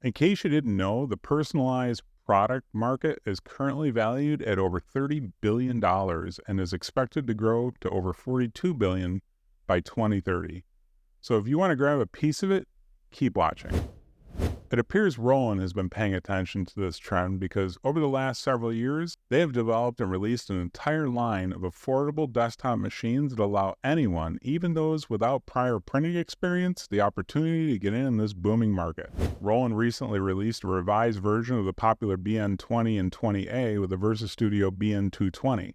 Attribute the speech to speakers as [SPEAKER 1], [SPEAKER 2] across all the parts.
[SPEAKER 1] In case you didn't know, the personalized product market is currently valued at over $30 billion and is expected to grow to over $42 billion by 2030. So if you want to grab a piece of it, keep watching. It appears Roland has been paying attention to this trend because over the last several years, they have developed and released an entire line of affordable desktop machines that allow anyone, even those without prior printing experience, the opportunity to get in this booming market. Roland recently released a revised version of the popular BN20 and 20A with the Versa Studio BN220.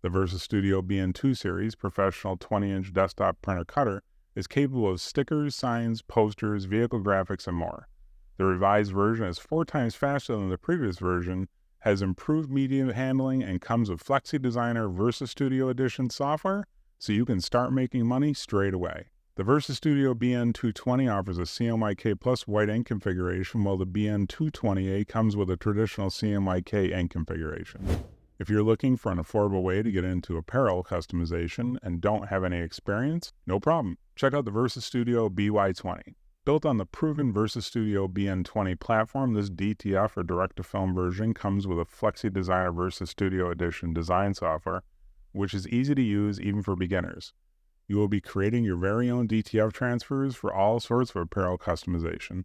[SPEAKER 1] The Versa Studio BN2 series professional 20-inch desktop printer cutter is capable of stickers, signs, posters, vehicle graphics, and more. The revised version is 4 times faster than the previous version, has improved media handling, and comes with Flexi Designer Versa Studio Edition software, so you can start making money straight away. The Versa Studio BN220 offers a CMYK plus white ink configuration, while the BN220A comes with a traditional CMYK ink configuration. If you're looking for an affordable way to get into apparel customization and don't have any experience, no problem. Check out the Versa Studio BY20. Built on the proven Versa Studio BN20 platform, this DTF or direct-to-film version comes with a Flexi Designer Versa Studio Edition design software, which is easy to use even for beginners. You will be creating your very own DTF transfers for all sorts of apparel customization.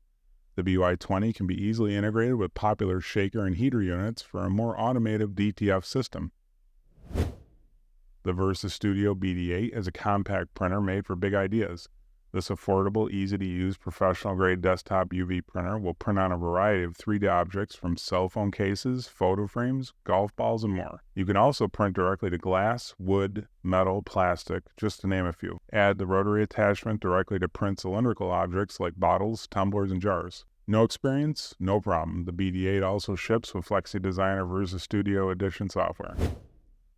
[SPEAKER 1] The BY20 can be easily integrated with popular shaker and heater units for a more automated DTF system. The Versa Studio BD8 is a compact printer made for big ideas. This affordable, easy-to-use, professional-grade desktop UV printer will print on a variety of 3D objects from cell phone cases, photo frames, golf balls, and more. You can also print directly to glass, wood, metal, plastic, just to name a few. Add the rotary attachment directly to print cylindrical objects like bottles, tumblers, and jars. No experience? No problem. The BD8 also ships with Flexi Designer Versa Studio Edition software.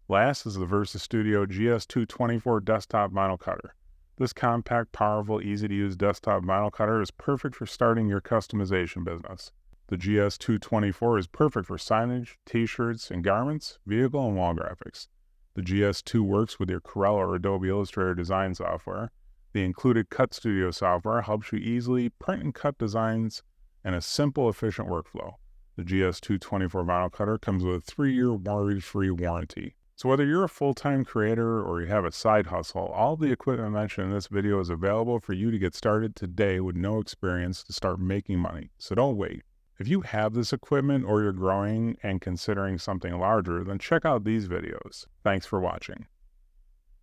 [SPEAKER 1] Last is the Versa Studio GS224 desktop vinyl cutter. This compact, powerful, easy-to-use desktop vinyl cutter is perfect for starting your customization business. The GS224 is perfect for signage, t-shirts, and garments, vehicle, and wall graphics. The GS2 works with your Corel or Adobe Illustrator design software. The included Cut Studio software helps you easily print and cut designs in a simple, efficient workflow. The GS224 vinyl cutter comes with a 3-year worry-free warranty. So whether you're a full-time creator or you have a side hustle, all the equipment mentioned in this video is available for you to get started today with no experience to start making money. So don't wait. If you have this equipment or you're growing and considering something larger, then check out these videos. Thanks for watching.